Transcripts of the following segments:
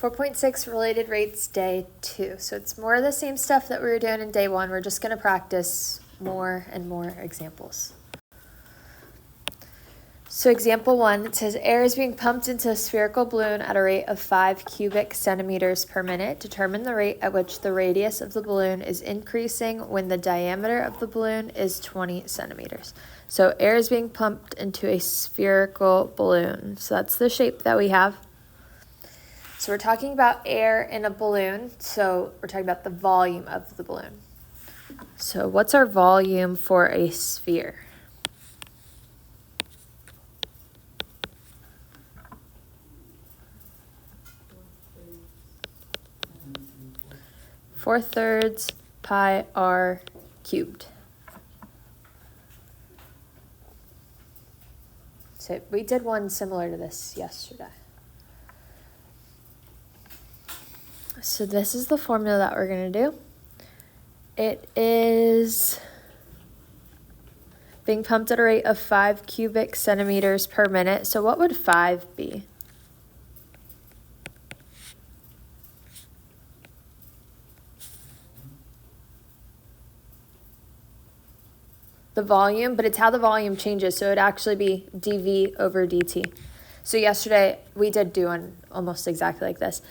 4.6 related rates day 2. So it's more of the same stuff that we were doing in day 1. We're just going to practice more and more examples. So example 1, it says air is being pumped into a spherical balloon at a rate of 5 cubic centimeters per minute. Determine the rate at which the radius of the balloon is increasing when the diameter of the balloon is 20 centimeters. So air is being pumped into a spherical balloon. So that's the shape that we have. So we're talking about air in a balloon. So we're talking about the volume of the balloon. So what's our volume for a sphere? Four-thirds pi r cubed. So we did one similar to this yesterday. So this is the formula that we're going to do. It is being pumped at a rate of 5 cubic centimeters per minute. So what would 5 be? The volume, but it's how the volume changes. So it would actually be dV over dt. So yesterday we did do one almost exactly like this.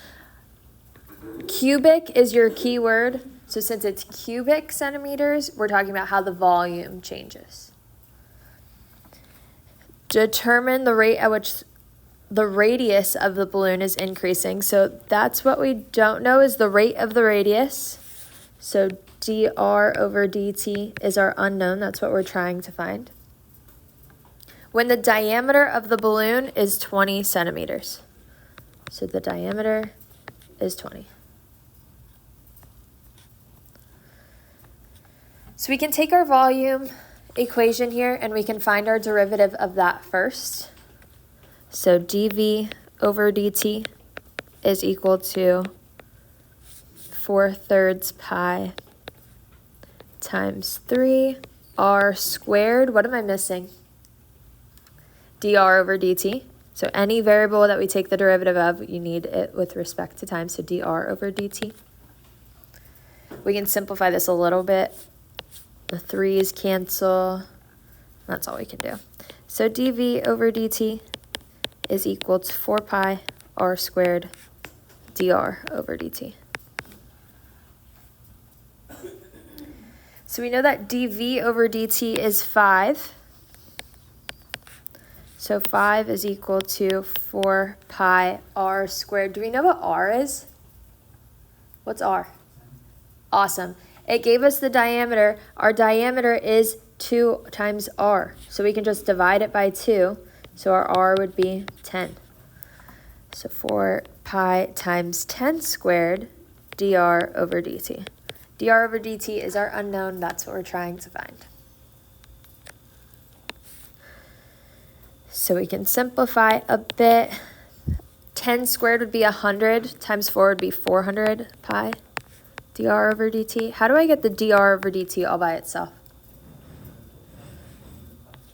Cubic is your keyword. So since it's cubic centimeters, we're talking about how the volume changes. Determine the rate at which the radius of the balloon is increasing. So that's what we don't know is the rate of the radius. So dr over dt is our unknown. That's what we're trying to find. When the diameter of the balloon is 20 centimeters. So the diameter is 20. So we can take our volume equation here and we can find our derivative of that first. So dV over dt is equal to 4/3 pi times 3 r squared. What am I missing? dr over dt. So any variable that we take the derivative of, you need it with respect to time. So dr over dt. We can simplify this a little bit. The 3's cancel. That's all we can do. So dV over dt is equal to 4 pi r squared dr over dt. So we know that dV over dt is 5. So 5 is equal to 4 pi r squared. Do we know what r is? What's r? Awesome. It gave us the diameter. Our diameter is 2 times r. So we can just divide it by 2. So our r would be 10. So 4 pi times 10 squared dr over dt. dr over dt is our unknown. That's what we're trying to find. So we can simplify a bit. 10 squared would be 100 times 4 would be 400 pi dr over dt. How do I get the dr over dt all by itself?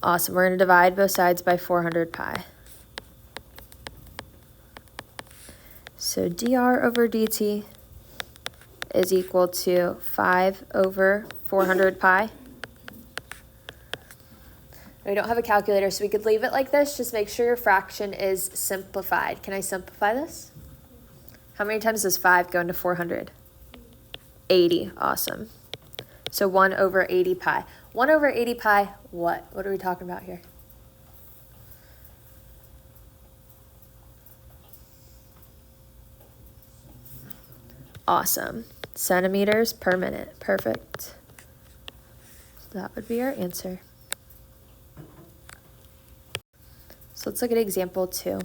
Awesome. We're going to divide both sides by 400 pi. So dr over dt is equal to 5 over 400 pi. We don't have a calculator, so we could leave it like this. Just make sure your fraction is simplified. Can I simplify this? How many times does 5 go into 400? 80. Awesome. So 1 over 80 pi. 1 over 80 pi, what? What are we talking about here? Awesome. Centimeters per minute. Perfect. So that would be our answer. So let's look at example 2.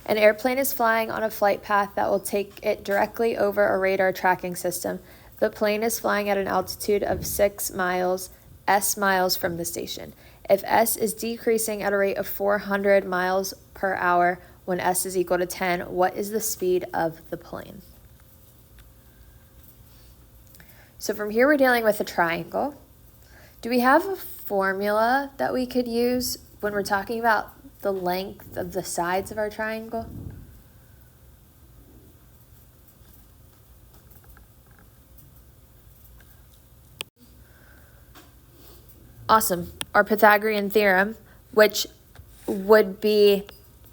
An airplane is flying on a flight path that will take it directly over a radar tracking system. The plane is flying at an altitude of 6 miles, s miles from the station. If s is decreasing at a rate of 400 miles per hour when s is equal to 10, what is the speed of the plane? So from here we're dealing with a triangle. Do we have a formula that we could use when we're talking about the length of the sides of our triangle? Awesome. Our Pythagorean theorem, which would be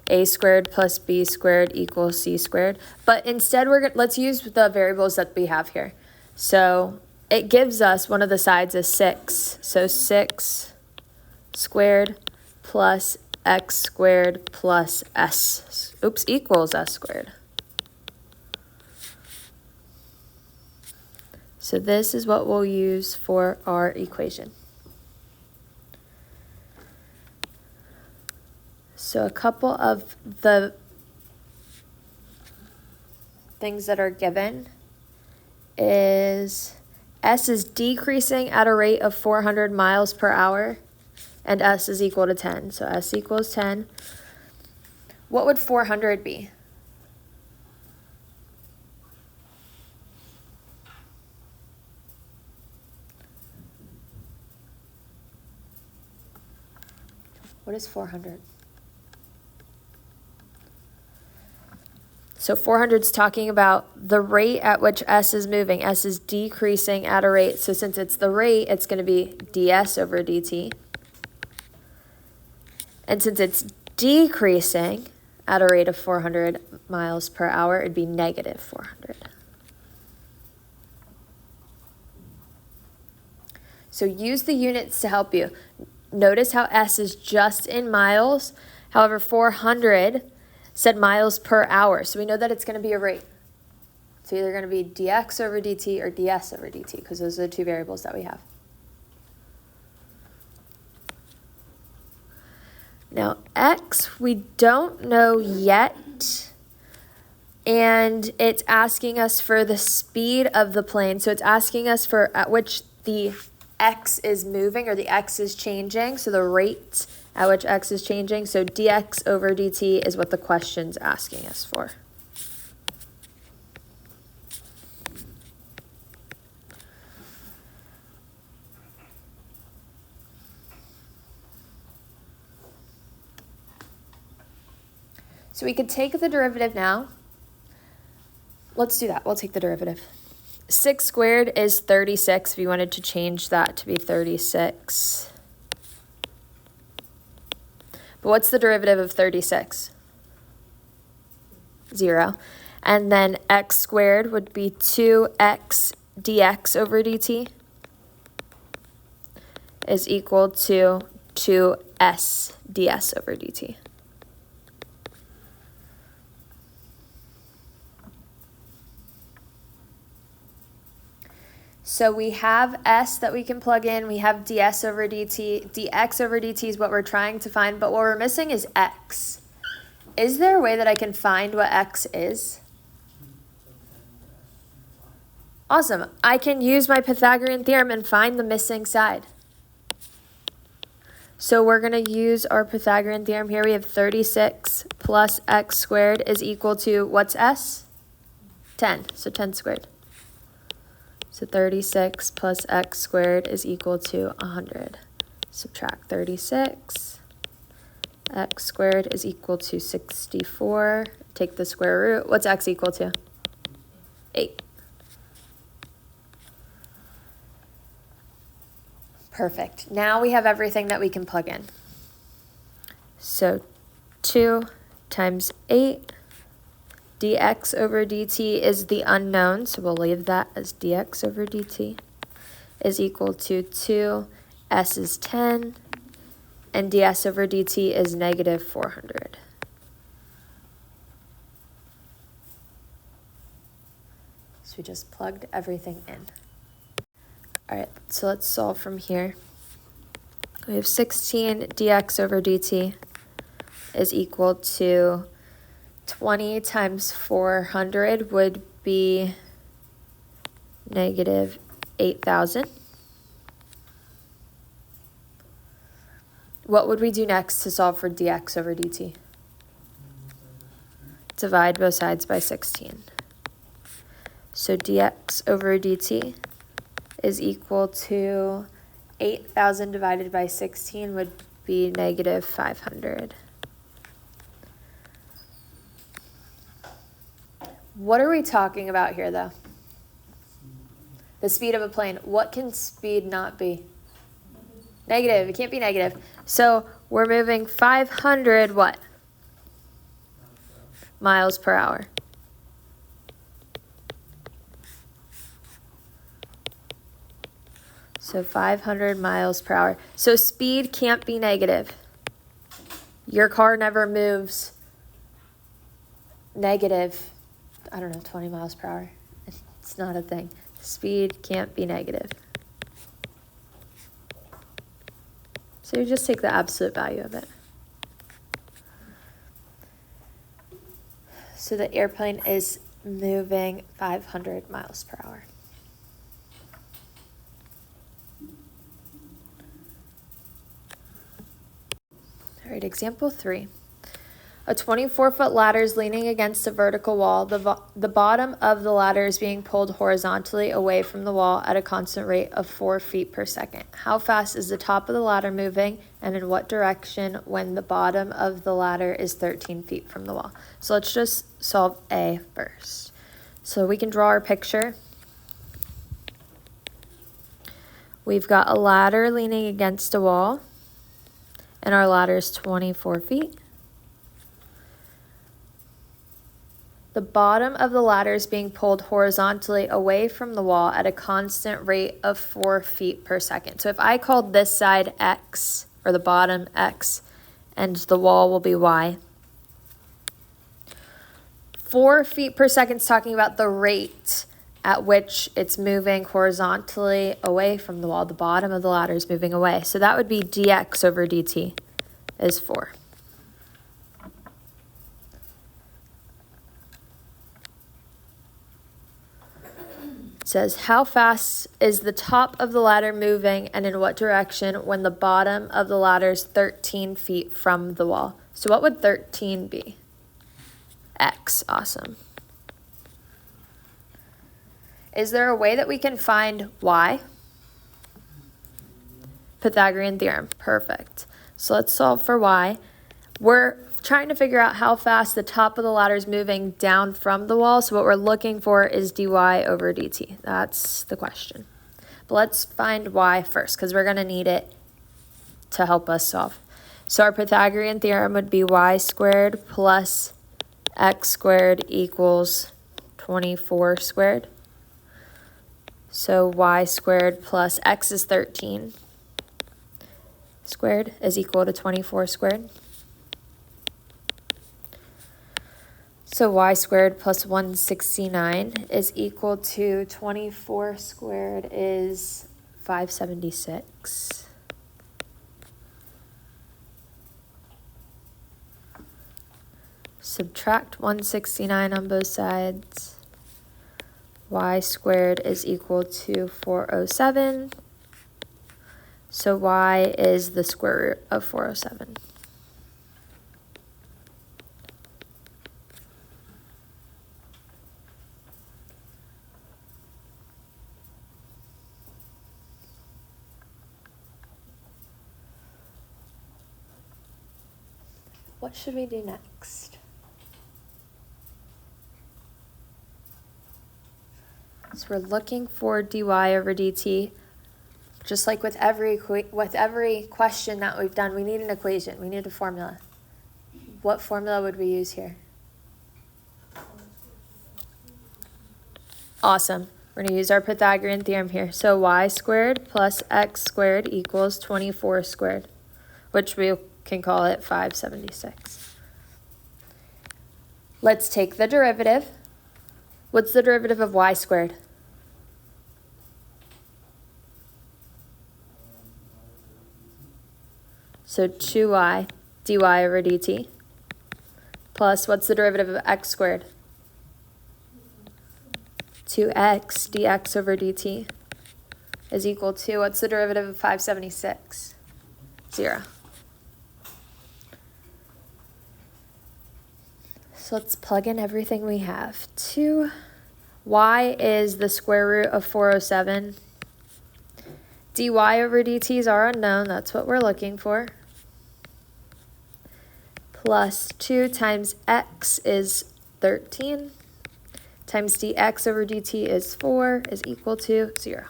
a squared plus b squared equals c squared. But instead, let's use the variables that we have here. So it gives us one of the sides is 6. So 6 squared plus x squared plus s, equals s squared. So this is what we'll use for our equation. So a couple of the things that are given is s is decreasing at a rate of 400 miles per hour, and s is equal to 10. So s equals 10. What would 400 be? What is 400? So 400 is talking about the rate at which s is moving. S is decreasing at a rate. So since it's the rate, it's going to be ds over dt. And since it's decreasing at a rate of 400 miles per hour, it'd be negative 400. So use the units to help you. Notice how s is just in miles. However, 400 said miles per hour. So we know that it's going to be a rate. It's either going to be dx over dt or ds over dt, because those are the two variables that we have. Now, x, we don't know yet, and it's asking us for the speed of the plane. So it's asking us for at which the x is moving, or the x is changing, so the rate at which x is changing. So dx over dt is what the question's asking us for. So we could take the derivative now. Let's do that. We'll take the derivative. 6 squared is 36 if you wanted to change that to be 36. But what's the derivative of 36? 0. And then x squared would be 2x dx over dt is equal to 2s ds over dt. So we have s that we can plug in, we have ds over dt, dx over dt is what we're trying to find, but what we're missing is x. Is there a way that I can find what x is? Awesome, I can use my Pythagorean theorem and find the missing side. So we're going to use our Pythagorean theorem here. We have 36 plus x squared is equal to, what's s? 10, so 10 squared. So 36 plus x squared is equal to 100. Subtract 36. X squared is equal to 64. Take the square root. What's x equal to? 8. Perfect. Now we have everything that we can plug in. So 2 times 8. Dx over dt is the unknown, so we'll leave that as dx over dt is equal to 2, s is 10, and ds over dt is negative 400. So we just plugged everything in. All right, so let's solve from here. We have 16 dx over dt is equal to 20 times 400 would be negative 8,000. What would we do next to solve for dx over dt? Divide both sides by 16. So dx over dt is equal to 8,000 divided by 16 would be negative 500. What are we talking about here, though? The speed of a plane. What can speed not be? Negative. It can't be negative. So we're moving 500 what? Miles per hour. So 500 miles per hour. So speed can't be negative. Your car never moves negative, I don't know, 20 miles per hour. It's not a thing. Speed can't be negative. So you just take the absolute value of it. So the airplane is moving 500 miles per hour. All right, example 3. A 24-foot ladder is leaning against a vertical wall. The bottom of the ladder is being pulled horizontally away from the wall at a constant rate of 4 feet per second. How fast is the top of the ladder moving, and in what direction when the bottom of the ladder is 13 feet from the wall? So let's just solve A first. So we can draw our picture. We've got a ladder leaning against a wall, and our ladder is 24 feet. The bottom of the ladder is being pulled horizontally away from the wall at a constant rate of 4 feet per second. So if I called this side X, or the bottom X, and the wall will be Y, 4 feet per second is talking about the rate at which it's moving horizontally away from the wall. The bottom of the ladder is moving away. So that would be dx over dt is 4. It says, how fast is the top of the ladder moving and in what direction when the bottom of the ladder is 13 feet from the wall? So what would 13 be? X. Awesome. Is there a way that we can find Y? Pythagorean theorem. Perfect. So let's solve for Y. We're trying to figure out how fast the top of the ladder is moving down from the wall. So what we're looking for is dy over dt. That's the question. But let's find y first because we're going to need it to help us solve. So our Pythagorean theorem would be y squared plus x squared equals 24 squared. So y squared plus x is 13 squared is equal to 24 squared. So y squared plus 169 is equal to 24 squared is 576. Subtract 169 on both sides. Y squared is equal to 407. So y is the square root of 407. What should we do next? So we're looking for dy over dt. Just like with every question that we've done, we need an equation. We need a formula. What formula would we use here? Awesome. We're going to use our Pythagorean theorem here. So y squared plus x squared equals 24 squared, which we can call it 576. Let's take the derivative. What's the derivative of y squared? So 2y dy over dt plus what's the derivative of x squared? 2x dx over dt is equal to, what's the derivative of 576? 0. So let's plug in everything we have. 2y is the square root of 407. dy over dt's are unknown, that's what we're looking for. Plus 2 times x is 13. Times dx over dt is 4 is equal to 0.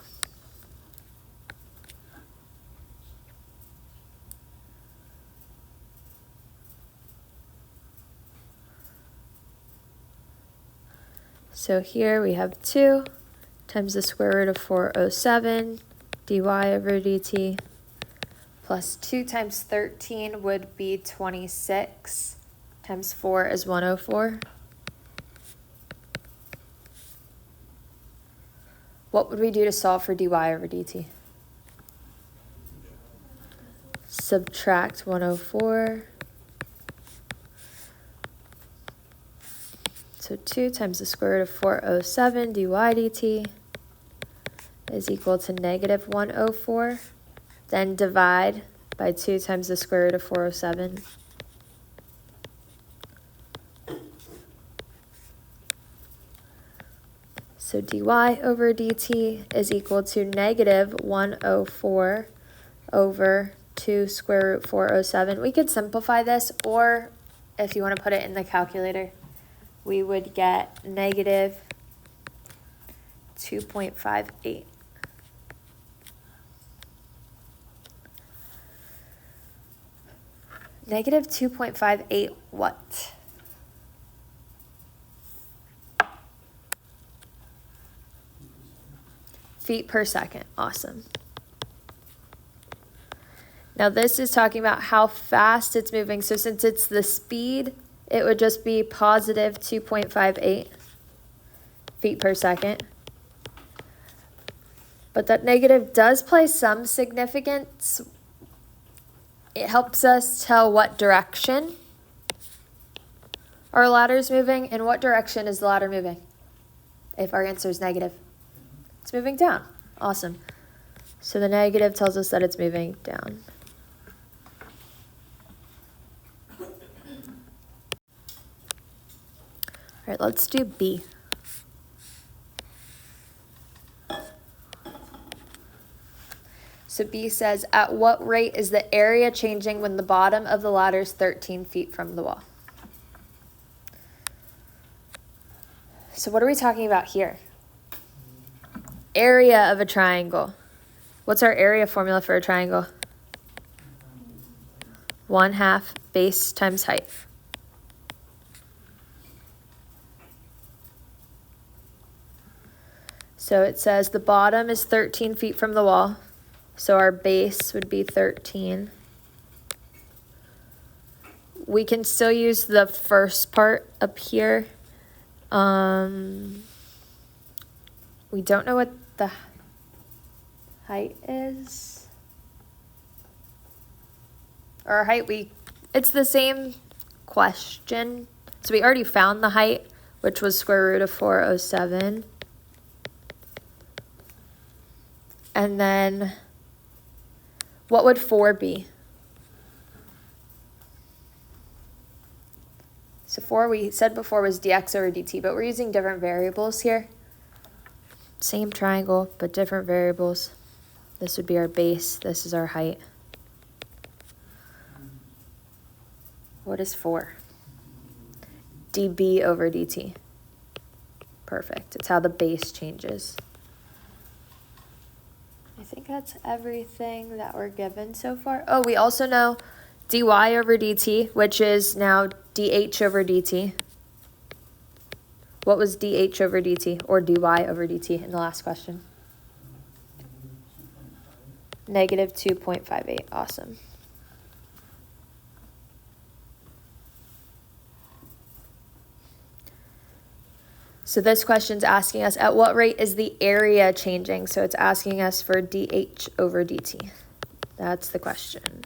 So here we have 2 times the square root of 407 dy over dt, plus 2 times 13 would be 26, times 4 is 104. What would we do to solve for dy over dt? Subtract 104. So 2 times the square root of 407 dy dt is equal to negative 104. Then divide by 2 times the square root of 407. So dy over dt is equal to negative 104 over 2 square root 407. We could simplify this, or if you want to put it in the calculator, we would get negative 2.58. Negative 2.58 what? Feet per second. Awesome. Now this is talking about how fast it's moving. So since it's the speed, it would just be positive 2.58 feet per second. But that negative does play some significance. It helps us tell what direction our ladder is moving. And what direction is the ladder moving? If our answer is negative. It's moving down. Awesome. So the negative tells us that it's moving down. All right, let's do B. So B says, at what rate is the area changing when the bottom of the ladder is 13 feet from the wall? So what are we talking about here? Area of a triangle. What's our area formula for a triangle? 1/2 base times height. So it says the bottom is 13 feet from the wall. So our base would be 13. We can still use the first part up here. We don't know what the height is. Or our height, it's the same question. So we already found the height, which was square root of 407. And then what would 4 be? So 4 we said before was dx over dt, but we're using different variables here. Same triangle, but different variables. This would be our base. This is our height. What is 4? dB over dt. Perfect. It's how the base changes. I think that's everything that we're given so far. Oh, we also know dy over dt, which is now dh over dt. What was dh over dt or dy over dt in the last question? Negative 2.58. Awesome. So this question's asking us, at what rate is the area changing? So it's asking us for dh over dt. That's the question.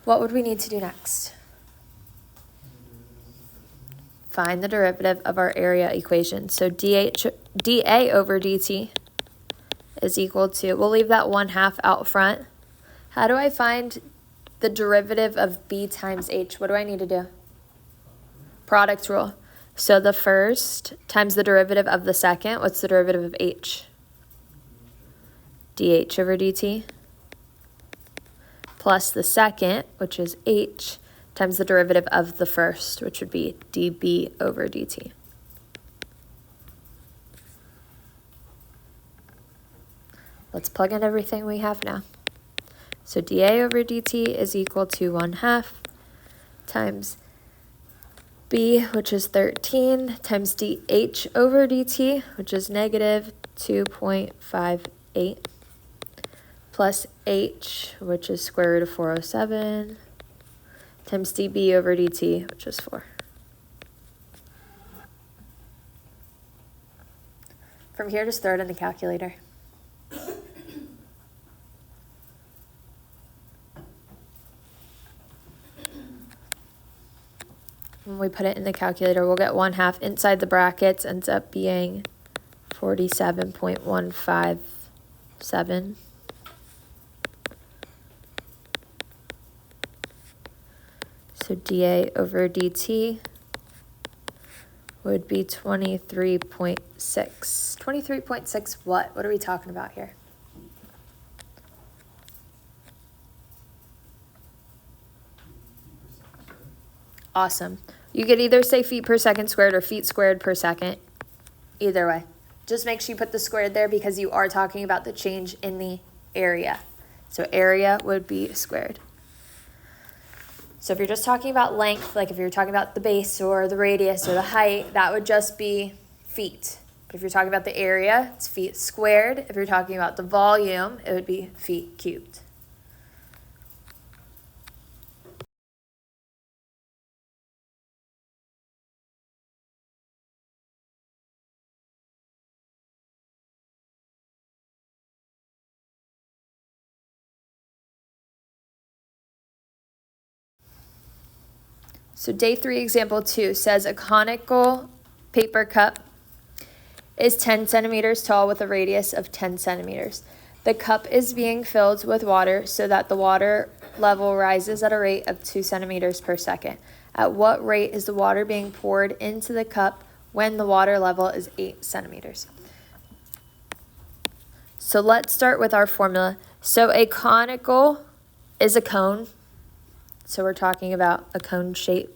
What would we need to do next? Find the derivative of our area equation. So dA over dt is equal to, we'll leave that 1/2 out front. How do I find the derivative of b times h? What do I need to do? Product rule. So the first times the derivative of the second, what's the derivative of h? dh over dt. Plus the second, which is h, times the derivative of the first, which would be dB over dt. Let's plug in everything we have now. So dA over dt is equal to 1/2 times b, which is 13, times dh over dt, which is negative 2.58, plus h, which is square root of 407, times db over dt, which is 4. From here, just throw it in the calculator. When we put it in the calculator, we'll get 1/2 inside the brackets, ends up being 47.157. So dA over dt would be 23.6. 23.6 what? What are we talking about here? Awesome. You could either say feet per second squared or feet squared per second. Either way. Just make sure you put the squared there because you are talking about the change in the area. So area would be squared. So if you're just talking about length, like if you're talking about the base or the radius or the height, that would just be feet. But if you're talking about the area, it's feet squared. If you're talking about the volume, it would be feet cubed. So day 3, example 2 says a conical paper cup is 10 centimeters tall with a radius of 10 centimeters. The cup is being filled with water so that the water level rises at a rate of 2 centimeters per second. At what rate is the water being poured into the cup when the water level is 8 centimeters? So let's start with our formula. So a conical is a cone. So we're talking about a cone shape.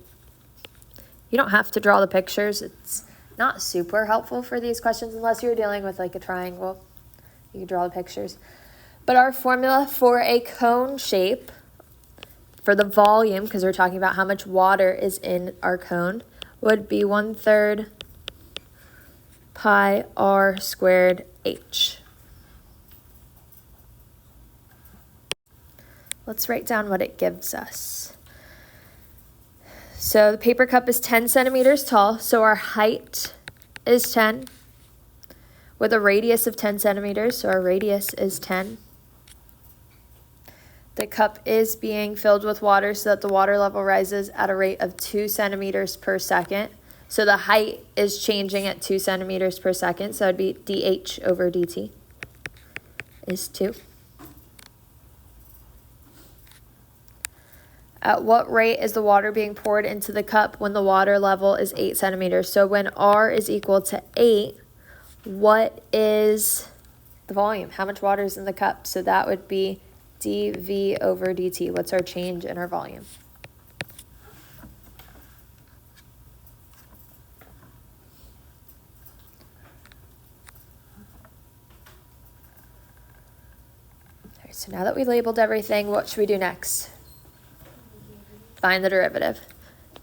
You don't have to draw the pictures. It's not super helpful for these questions unless you're dealing with like a triangle. You can draw the pictures. But our formula for a cone shape, for the volume, because we're talking about how much water is in our cone, would be 1/3 pi r squared h. Let's write down what it gives us. So the paper cup is 10 centimeters tall, so our height is 10 with a radius of 10 centimeters, so our radius is 10. The cup is being filled with water so that the water level rises at a rate of 2 centimeters per second. So the height is changing at 2 centimeters per second, so it would be dH over dt is 2. At what rate is the water being poured into the cup when the water level is 8 centimeters? So when R is equal to 8, what is the volume? How much water is in the cup? So that would be dV over dt. What's our change in our volume? All right, so now that we labeled everything, what should we do next? Find the derivative.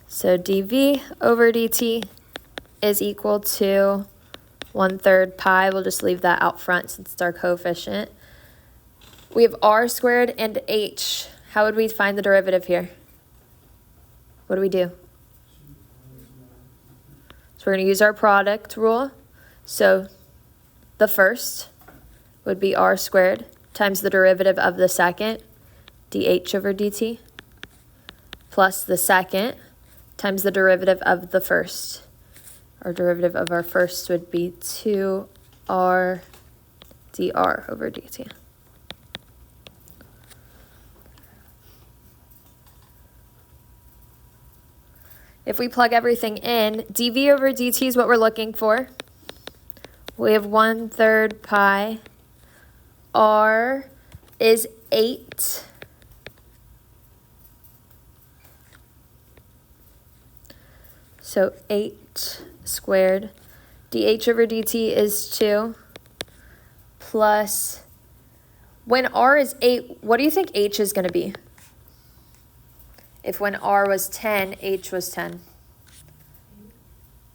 So dV over dt is equal to 1/3 pi. We'll just leave that out front since it's our coefficient. We have r squared and h. How would we find the derivative here? What do we do? So we're going to use our product rule. So the first would be r squared times the derivative of the second, dH over dt, plus the second times the derivative of the first. Our derivative of our first would be 2r dr over dt. If we plug everything in, dV over dt is what we're looking for. We have 1/3 pi. R is 8. So 8 squared. dH over dt is 2 plus, when R is 8, what do you think H is going to be? if when R was 10, H was 10?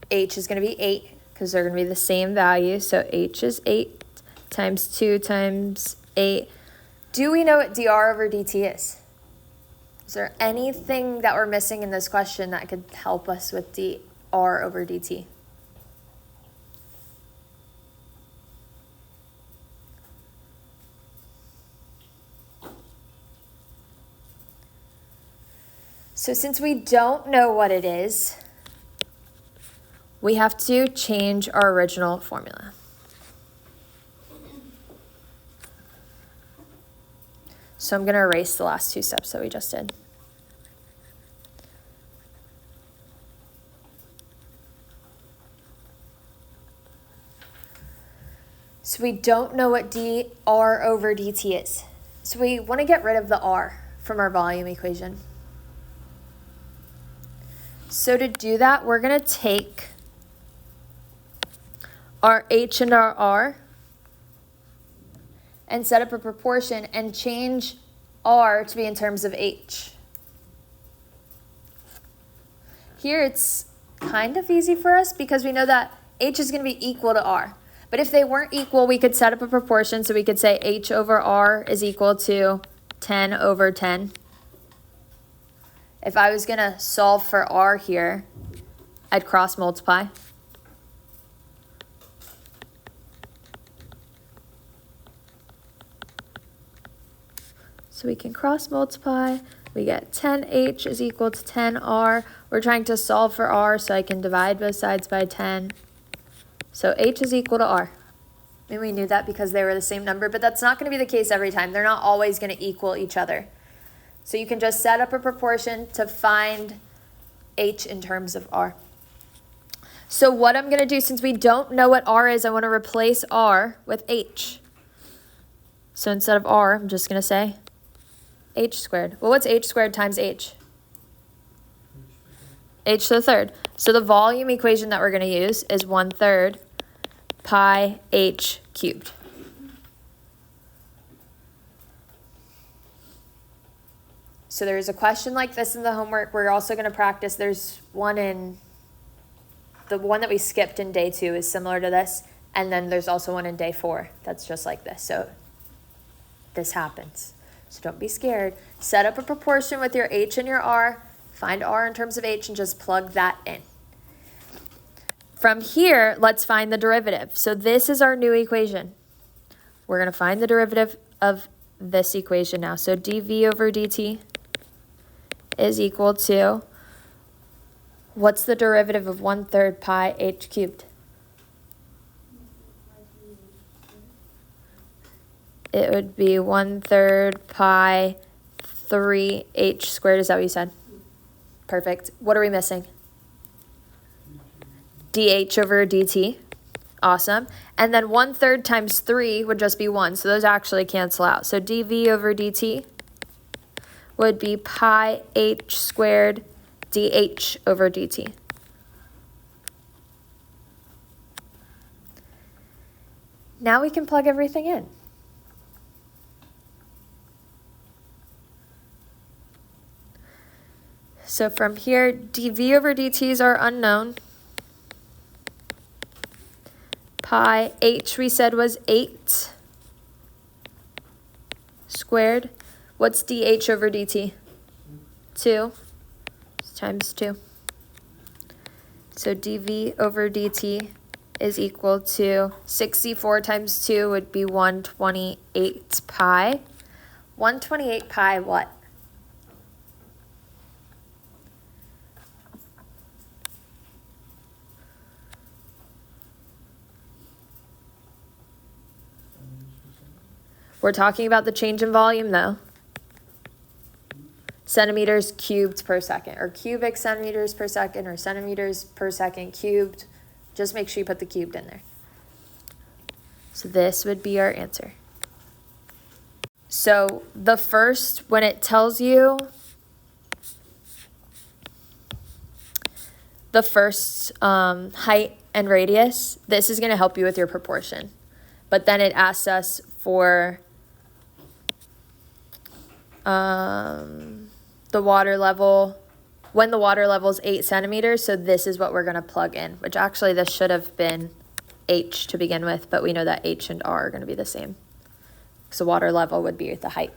H is going to be 8 because they're going to be the same value. So H is 8 times 2 times 8. Do we know what dr over dt is? Is there anything that we're missing in this question that could help us with dr over dt? So since we don't know what it is, we have to change our original formula. So I'm going to erase the last two steps that we just did. So we don't know what dr over dt is. So we want to get rid of the r from our volume equation. So to do that, we're going to take our h and our r and set up a proportion and change r to be in terms of h. Here it's kind of easy for us because we know that h is going to be equal to r. But if they weren't equal, we could set up a proportion. So we could say h over r is equal to 10 over 10. If I was going to solve for r here, I'd cross multiply. So we can cross multiply. We get 10h is equal to 10r. We're trying to solve for r, so I can divide both sides by 10. So h is equal to r. I mean, we knew that because they were the same number, but that's not going to be the case every time. They're not always going to equal each other. So you can just set up a proportion to find h in terms of r. So what I'm going to do, since we don't know what r is, I want to replace r with h. So instead of r, I'm just going to say h squared. Well, what's h squared times h? H to the third. So the volume equation that we're going to use is 1/3 pi h cubed. So there's a question like this in the homework. We're also going to practice. There's one in, the one that we skipped in day 2 is similar to this. And then there's also one in day 4 that's just like this. So this happens. So don't be scared. Set up a proportion with your h and your r. Find r in terms of h and just plug that in. From here, let's find the derivative. So this is our new equation. We're going to find the derivative of this equation now. So dv over dt is equal to, what's the derivative of 1/3 pi h cubed? It would be 1/3 pi 3h squared. Is that what you said? Perfect. What are we missing? dh over dt. Awesome. And then 1/3 times 3 would just be 1. So those actually cancel out. So dv over dt would be pi h squared dh over dt. Now we can plug everything in. So from here, dv over dt's are unknown. Pi h we said was 8 squared. What's dh over dt? 2 times 2. So dv over dt is equal to 64 times 2 would be 128 pi. 128 pi what? We're talking about the change in volume though. Centimeters cubed per second, or cubic centimeters per second, or centimeters per second cubed. Just make sure you put the cubed in there. So this would be our answer. So the first, when it tells you the first height and radius, this is going to help you with your proportion. But then it asks us for the water level, when the water level is 8 centimeters, so this is what we're going to plug in, which actually this should have been H to begin with, but we know that H and R are going to be the same. So water level would be the height.